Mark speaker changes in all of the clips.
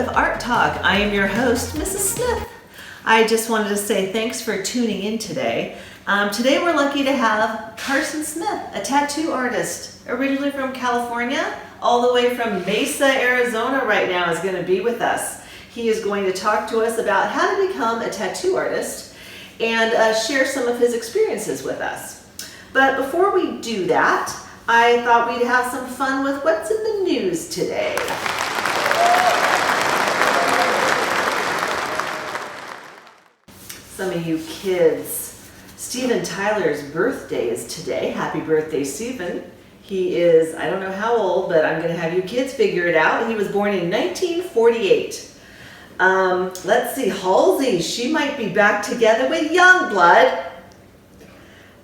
Speaker 1: of Art Talk. I am your host, Mrs. Smith. I just wanted to say thanks for tuning in today. Today we're lucky to have Carson Smith, a tattoo artist, originally from California, all the way from Mesa, Arizona right now is going to be with us. He is going to talk to us about how to become a tattoo artist and share some of his experiences with us. But before we do that, I thought we'd have some fun with what's in the news today. Some of you kids, Steven Tyler's birthday is today. Happy birthday, Steven. He is, I don't know how old, but I'm going to have you kids figure it out. He was born in 1948. Let's see, Halsey, she might be back together with Youngblood.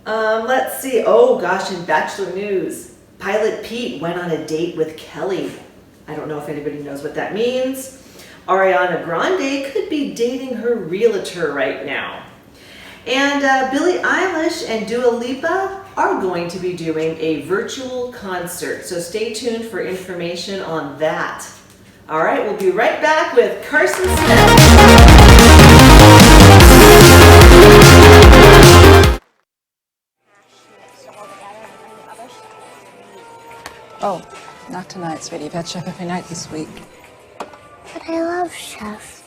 Speaker 1: Let's see, oh gosh, in Bachelor News, Pilot Pete went on a date with Kelly. I don't know if anybody knows what that means. Ariana Grande could be dating her realtor right now. And Billie Eilish and Dua Lipa are going to be doing a virtual concert. So stay tuned for information on that. All right, we'll be right back with Carson Smith.
Speaker 2: Oh, not tonight, sweetie. You've had chef every night this week.
Speaker 3: But I love Chef.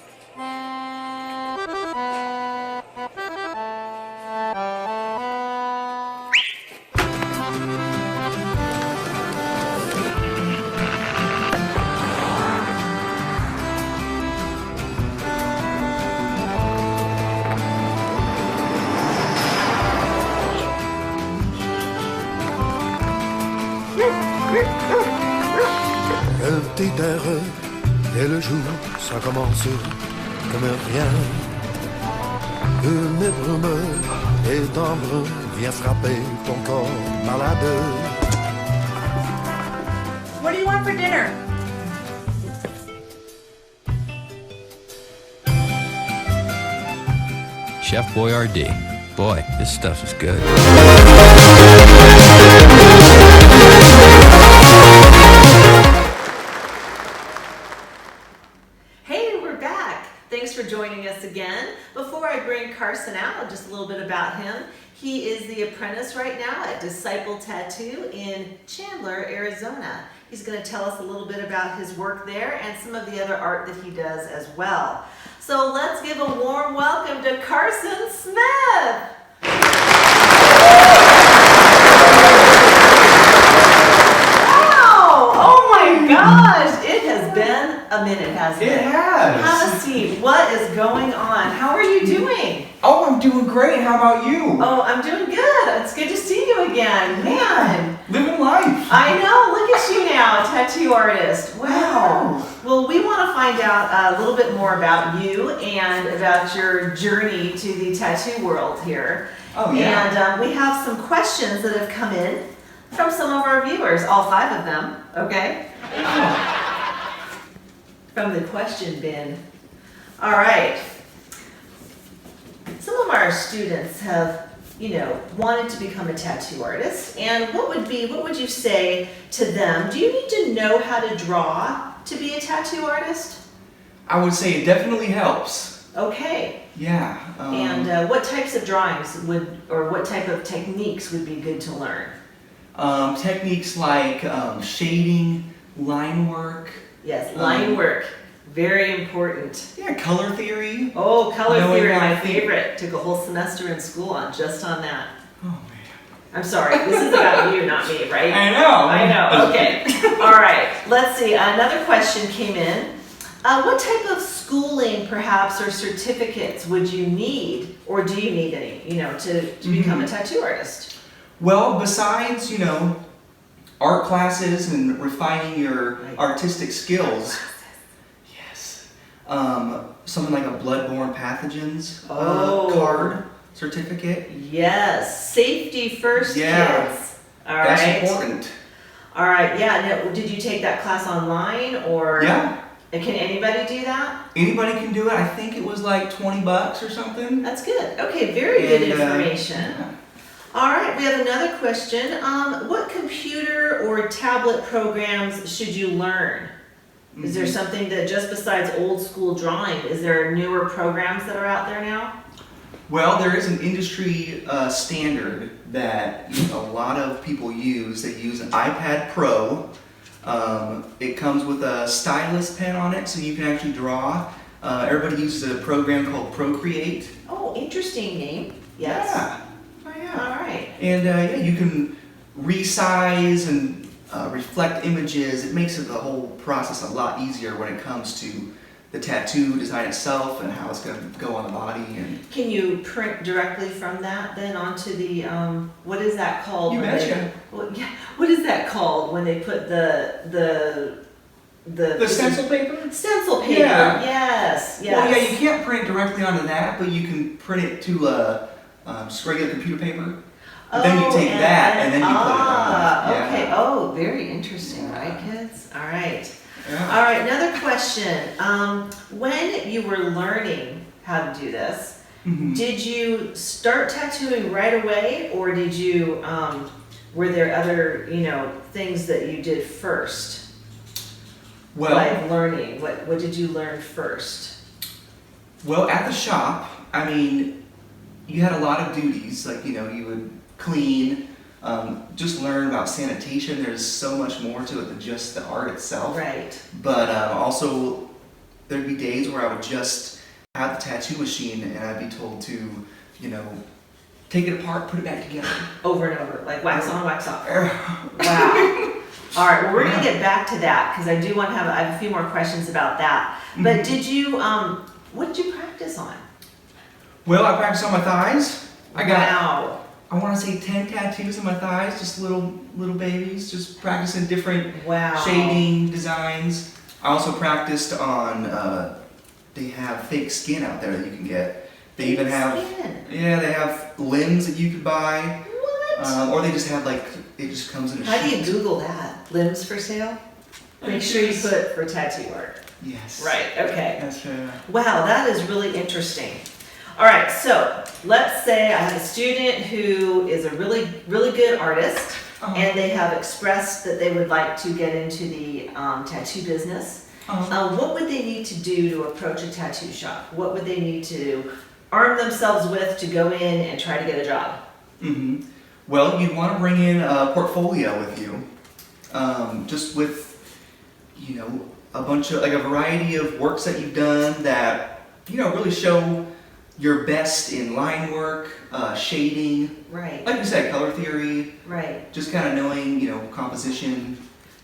Speaker 4: Un petit air et le jour, ça commence comme rien. Une brume et d'ambre vient frapper ton corps malade.
Speaker 5: What do you want for dinner?
Speaker 6: Chef Boyardee. Boy, this stuff is good.
Speaker 1: Hey, we're back. Thanks for joining us again. Before I bring Carson out, just a little bit about him. He is the apprentice right now at Disciple Tattoo in Chandler, Arizona. He's going to tell us a little bit about his work there and some of the other art that he does as well. So let's give a warm welcome to Carson Smith. Wow! Oh my gosh! It has been a minute, hasn't it?
Speaker 7: It has.
Speaker 1: Have a seat. What is going on? How are you doing?
Speaker 7: Oh, I'm doing great. How about you?
Speaker 1: Oh, I'm doing good. It's good to see you again. Man.
Speaker 7: Living life.
Speaker 1: I know. Look at you now, a tattoo artist. Wow. Well, we want to find out a little bit more about you and about your journey to the tattoo world here.
Speaker 7: Oh, yeah.
Speaker 1: And we have some questions that have come in from some of our viewers, all 5 of them, okay? From the question bin. All right. Some of our students have, wanted to become a tattoo artist. And what would you say to them? Do you need to know how to draw to be a tattoo artist?
Speaker 7: I would say it definitely helps.
Speaker 1: Okay.
Speaker 7: Yeah.
Speaker 1: And what types of drawings or what type of techniques would be good to learn?
Speaker 7: Techniques like shading, line work.
Speaker 1: Yes, line work. Very important.
Speaker 7: Yeah, color theory.
Speaker 1: Oh, color
Speaker 7: Knowing
Speaker 1: theory,
Speaker 7: how
Speaker 1: my
Speaker 7: to think.
Speaker 1: favorite. Took a whole semester in school on that.
Speaker 7: Oh, man.
Speaker 1: I'm sorry, this is about you, not me, right?
Speaker 7: I know.
Speaker 1: I know, okay. All right, let's see. Another question came in. What type of schooling, perhaps, or certificates would you need, or do you need any, to become a tattoo artist?
Speaker 7: Well, besides, art classes and refining your artistic skills. Yes. Something like a bloodborne pathogens card certificate.
Speaker 1: Yes, safety first,
Speaker 7: Yeah.
Speaker 1: kids. All right.
Speaker 7: That's important.
Speaker 1: All right, yeah. Now, did you take that class online, or
Speaker 7: Yeah.
Speaker 1: can anybody do that?
Speaker 7: Anybody can do it. I think it was like $20 or something.
Speaker 1: That's good. Okay, very good
Speaker 7: And,
Speaker 1: information.
Speaker 7: yeah.
Speaker 1: All right, we have another question. What computer or tablet programs should you learn? Is there something that, just besides old school drawing, is there newer programs that are out there now?
Speaker 7: Well, there is an industry standard that a lot of people use. They use an iPad Pro. It comes with a stylus pen on it, so you can actually draw. Everybody uses a program called Procreate.
Speaker 1: Oh, interesting name. Yes.
Speaker 7: Yeah. Oh, yeah.
Speaker 1: All right.
Speaker 7: And yeah, you can resize and reflect images. It makes the whole process a lot easier when it comes to the tattoo design itself and how it's going to go on the body. And
Speaker 1: Can you print directly from that then onto the, what is that called?
Speaker 7: You
Speaker 1: when
Speaker 7: betcha.
Speaker 1: Yeah, what is that called when they put the
Speaker 7: stencil paper?
Speaker 1: Stencil paper,
Speaker 7: Yeah.
Speaker 1: yes, yes.
Speaker 7: Well, yeah, you can't print directly onto that, but you can print it to just regular computer paper. But then you take that and then you put it on. Yeah.
Speaker 1: Okay, oh, very interesting, right, kids? All right.
Speaker 7: Yeah.
Speaker 1: All right, another question. When you were learning how to do this,
Speaker 7: Mhm.
Speaker 1: did you start tattooing right away, or did you, were there other, things that you did first?
Speaker 7: Well,
Speaker 1: Like learning, what did you learn first?
Speaker 7: well, at the shop, I mean, you had a lot of duties. Like, you would clean, just learn about sanitation. There's so much more to it than just the art itself.
Speaker 1: Right.
Speaker 7: But also, there'd be days where I would just have the tattoo machine and I'd be told to, take it apart, put it back together.
Speaker 1: Over and over, like wax on, wax off. Wow. All right, well, we're gonna get back to that because I do want to I have a few more questions about that. But did you, what did you practice on?
Speaker 7: Well, I practiced on my thighs.
Speaker 1: Wow.
Speaker 7: I want to say 10 tattoos on my thighs, just little babies, just practicing different
Speaker 1: Wow.
Speaker 7: shading designs. I also practiced on, they have fake skin out there that you can get. They even have,
Speaker 1: Skin.
Speaker 7: yeah, they have limbs that you could buy,
Speaker 1: What?
Speaker 7: or they just have it just comes in a
Speaker 1: How do you
Speaker 7: sheet.
Speaker 1: Google that? Limbs for sale? Make sure you put for tattoo art.
Speaker 7: Yes.
Speaker 1: Right, okay.
Speaker 7: That's
Speaker 1: Wow, that is really interesting. All right, so let's say I have a student who is a really, really good artist, and they have expressed that they would like to get into the tattoo business. What would they need to do to approach a tattoo shop? What would they need to arm themselves with to go in and try to get a job?
Speaker 7: Mm-hmm. Well, you'd want to bring in a portfolio with you, just with, a bunch of, a variety of works that you've done that, really show your best in line work, shading,
Speaker 1: Right,
Speaker 7: like you said, color theory,
Speaker 1: right.
Speaker 7: just kind of knowing, composition,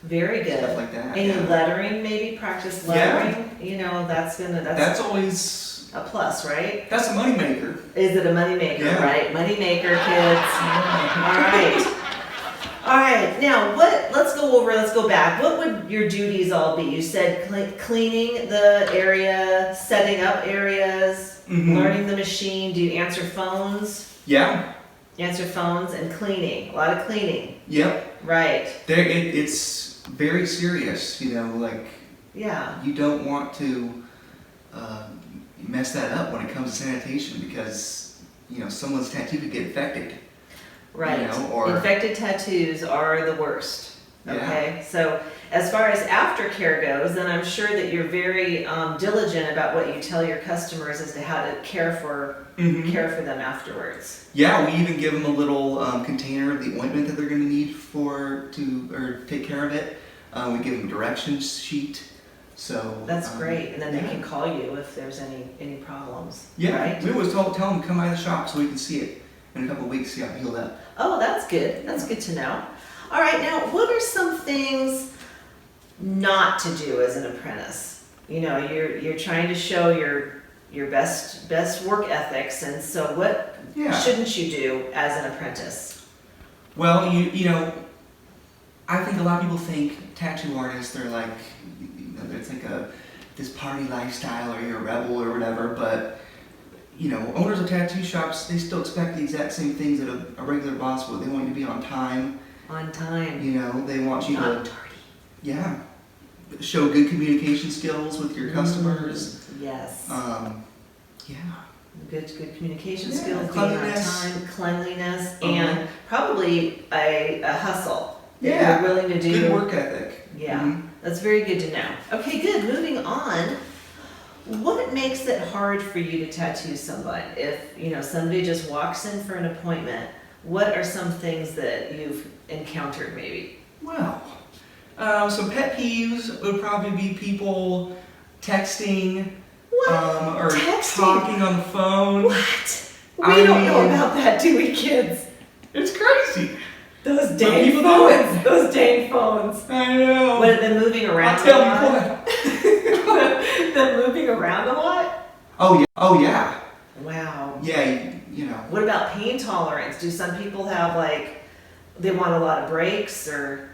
Speaker 1: Very good.
Speaker 7: stuff like that.
Speaker 1: Any
Speaker 7: yeah.
Speaker 1: lettering, maybe practice
Speaker 7: Yeah.
Speaker 1: lettering. That's
Speaker 7: That's always,
Speaker 1: a plus, right?
Speaker 7: that's a moneymaker.
Speaker 1: Is it a moneymaker,
Speaker 7: Yeah.
Speaker 1: right? Moneymaker, kids. All right. All right. Now, let's go back. What would your duties all be? You said cleaning the area, setting up areas,
Speaker 7: Mhm.
Speaker 1: learning the machine. Do you answer phones?
Speaker 7: Yeah.
Speaker 1: Answer phones and cleaning. A lot of cleaning.
Speaker 7: Yep.
Speaker 1: Right.
Speaker 7: It's very serious,
Speaker 1: Yeah.
Speaker 7: you don't want to mess that up when it comes to sanitation because someone's tattoo could get infected.
Speaker 1: Right.
Speaker 7: or
Speaker 1: Infected tattoos are the worst.
Speaker 7: Yeah.
Speaker 1: Okay. So as far as aftercare goes, then I'm sure that you're very diligent about what you tell your customers as to how to care for them afterwards.
Speaker 7: yeah, we even give them a little container of the ointment that they're going to need to take care of it. We give them a directions sheet. So
Speaker 1: That's great. And then they
Speaker 7: yeah.
Speaker 1: can call you if there's any problems.
Speaker 7: Yeah,
Speaker 1: Right?
Speaker 7: we always tell them to come by the shop so we can see it in a couple of weeks, see how it healed up.
Speaker 1: Oh, that's good. That's good to know. All right. Now, what are some things not to do as an apprentice? You're trying to show your best work ethics, and so what
Speaker 7: Yeah.
Speaker 1: shouldn't you do as an apprentice?
Speaker 7: Well, I think a lot of people think tattoo artists, they're like, it's like this party lifestyle or you're a rebel or whatever, but, owners of tattoo shops, they still expect the exact same things that a regular boss would. They want you to be on time,
Speaker 1: On time.
Speaker 7: they want you
Speaker 1: Not
Speaker 7: to,
Speaker 1: tardy.
Speaker 7: yeah, show good communication skills with your customers.
Speaker 1: Yes.
Speaker 7: Yeah.
Speaker 1: Good communication
Speaker 7: Yeah,
Speaker 1: skills, being on
Speaker 7: cleanliness.
Speaker 1: time, cleanliness, and probably a hustle that
Speaker 7: Yeah.
Speaker 1: you're willing to do.
Speaker 7: Good work ethic.
Speaker 1: Yeah.
Speaker 7: Mhm.
Speaker 1: That's very good to know. Okay, good. Moving on. What makes it hard for you to tattoo someone? If, somebody just walks in for an appointment, what are some things that you've encountered maybe?
Speaker 7: Well, some pet peeves would probably be people texting,
Speaker 1: What?
Speaker 7: or
Speaker 1: Texting?
Speaker 7: talking on the phone.
Speaker 1: What? We
Speaker 7: I
Speaker 1: don't know
Speaker 7: mean-
Speaker 1: about that, do we, kids?
Speaker 7: It's crazy.
Speaker 1: Those
Speaker 7: dang
Speaker 1: people
Speaker 7: phones.
Speaker 1: Those dang phones.
Speaker 7: I know.
Speaker 1: What, them moving around
Speaker 7: I'll tell
Speaker 1: a
Speaker 7: you
Speaker 1: lot?
Speaker 7: what.
Speaker 1: Them moving around a lot?
Speaker 7: Oh yeah.
Speaker 1: Wow.
Speaker 7: Yeah,
Speaker 1: What about pain tolerance? Do some people have they want a lot of breaks or?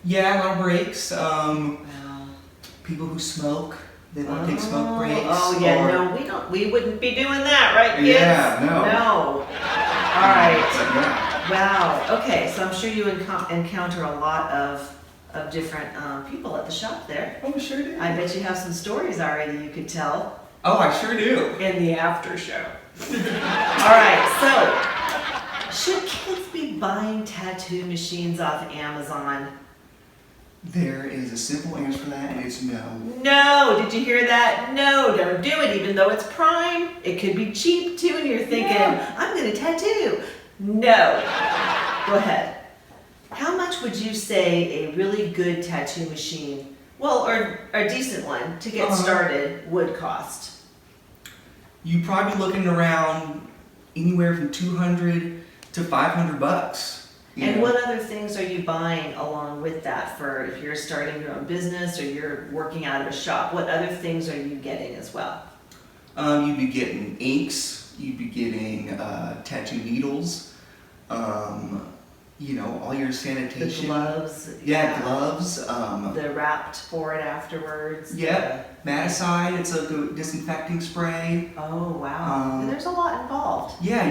Speaker 7: Yeah, a lot of breaks.
Speaker 1: Wow.
Speaker 7: People who smoke, they want to take smoke breaks.
Speaker 1: Oh yeah,
Speaker 7: or-
Speaker 1: no, we wouldn't be doing that, right, kids?
Speaker 7: Yeah, no.
Speaker 1: No. All right.
Speaker 7: Yeah.
Speaker 1: Wow. Okay, so I'm sure you encounter a lot of different people at the shop there.
Speaker 7: Oh, sure do.
Speaker 1: I bet you have some stories already you could tell
Speaker 7: Oh, I sure do.
Speaker 1: in the after show. All right, so should kids be buying tattoo machines off Amazon?
Speaker 7: There is a simple answer for that, and it's no.
Speaker 1: No, did you hear that? No, don't do it, even though it's Prime. It could be cheap too, and you're thinking,
Speaker 7: Yeah.
Speaker 1: I'm gonna tattoo. No. Go ahead. How much would you say a really good tattoo machine, well, or a decent one to get started, would cost?
Speaker 7: You'd probably be looking around anywhere from $200 to $500. you
Speaker 1: And
Speaker 7: know.
Speaker 1: what other things are you buying along with that for if you're starting your own business or you're working out of a shop? What other things are you getting as well?
Speaker 7: You'd be getting inks. You'd be getting tattoo needles. All your
Speaker 1: The
Speaker 7: sanitation.
Speaker 1: gloves?
Speaker 7: Yeah, gloves.
Speaker 1: The wrapped for it afterwards?
Speaker 7: Yeah, Maticide. It's a good disinfecting spray.
Speaker 1: Oh, wow. And there's a lot involved.
Speaker 7: Yeah,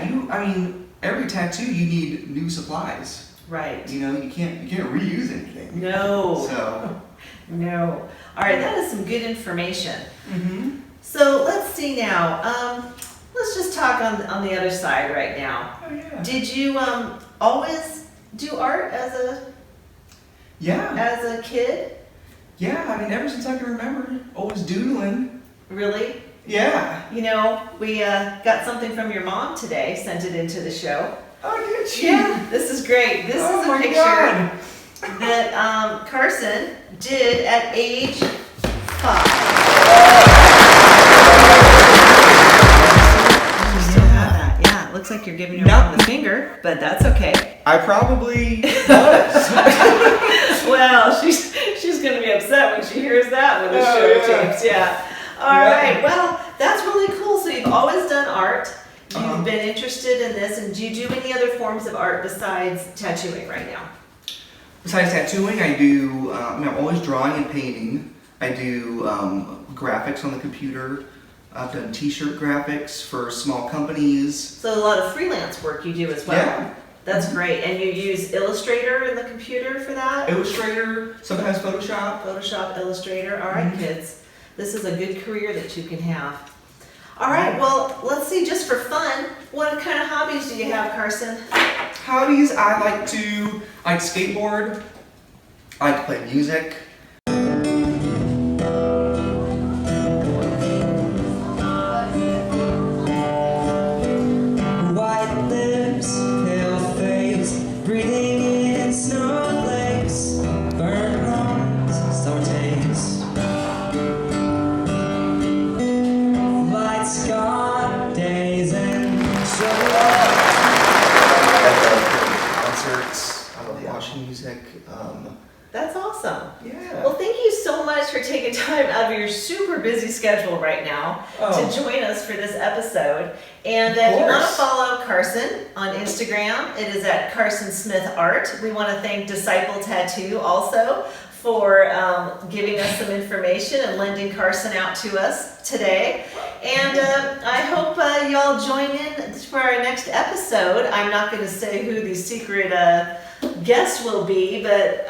Speaker 7: every tattoo you need new supplies.
Speaker 1: Right.
Speaker 7: You can't reuse anything.
Speaker 1: No.
Speaker 7: So.
Speaker 1: No. All right, that is some good information.
Speaker 7: Mm-hmm.
Speaker 1: So let's see now. Let's just talk on the other side right now.
Speaker 7: Oh yeah.
Speaker 1: Did you always do art as
Speaker 7: Yeah.
Speaker 1: a kid?
Speaker 7: Yeah. Ever since I can remember, always doodling.
Speaker 1: Really?
Speaker 7: Yeah.
Speaker 1: We got something from your mom today, sent it into the show.
Speaker 7: Oh, did you?
Speaker 1: Yeah, this is great. This
Speaker 7: Oh
Speaker 1: is a
Speaker 7: my
Speaker 1: picture
Speaker 7: God.
Speaker 1: that Carson did at age 5. You still have that. Yeah, it looks like you're giving your mom the finger, but that's okay.
Speaker 7: I probably was.
Speaker 1: Well, she's gonna be upset when she hears that with the
Speaker 7: Oh,
Speaker 1: show
Speaker 7: yeah.
Speaker 1: tapes. Yeah. All
Speaker 7: Yeah.
Speaker 1: right. Well, that's really cool. So you've always done art. You've
Speaker 7: Uh-huh.
Speaker 1: been interested in this, and do you do any other forms of art besides tattooing right now?
Speaker 7: Besides tattooing, I do. I'm always drawing and painting. I do graphics on the computer. I've done T-shirt graphics for small companies.
Speaker 1: So a lot of freelance work you do as well.
Speaker 7: Yeah.
Speaker 1: That's great. And you use Illustrator in the computer for that?
Speaker 7: Illustrator, sometimes Photoshop.
Speaker 1: Photoshop, Illustrator. All right,
Speaker 7: Mhm.
Speaker 1: kids. This is a good career that you can have. All right, well, let's see, just for fun, what kind of hobbies do you have, Carson?
Speaker 7: Hobbies, I like to skateboard. I like to play music.
Speaker 8: White lips, pale face, breathing in snowflakes, burnt lungs, summer taste. Light scarred days and
Speaker 7: Concerts. I love watching music.
Speaker 1: That's awesome.
Speaker 7: Yeah.
Speaker 1: Well, thank you so much for taking time out of your super busy schedule right now
Speaker 7: Oh.
Speaker 1: to join us for this episode. And
Speaker 7: Of
Speaker 1: if you want to
Speaker 7: course.
Speaker 1: follow Carson on Instagram, it is at Carson Smith Art. We want to thank Disciple Tattoo also for giving us some information and lending Carson out to us today. And I hope y'all join in for our next episode. I'm not going to say who the secret guest will be, but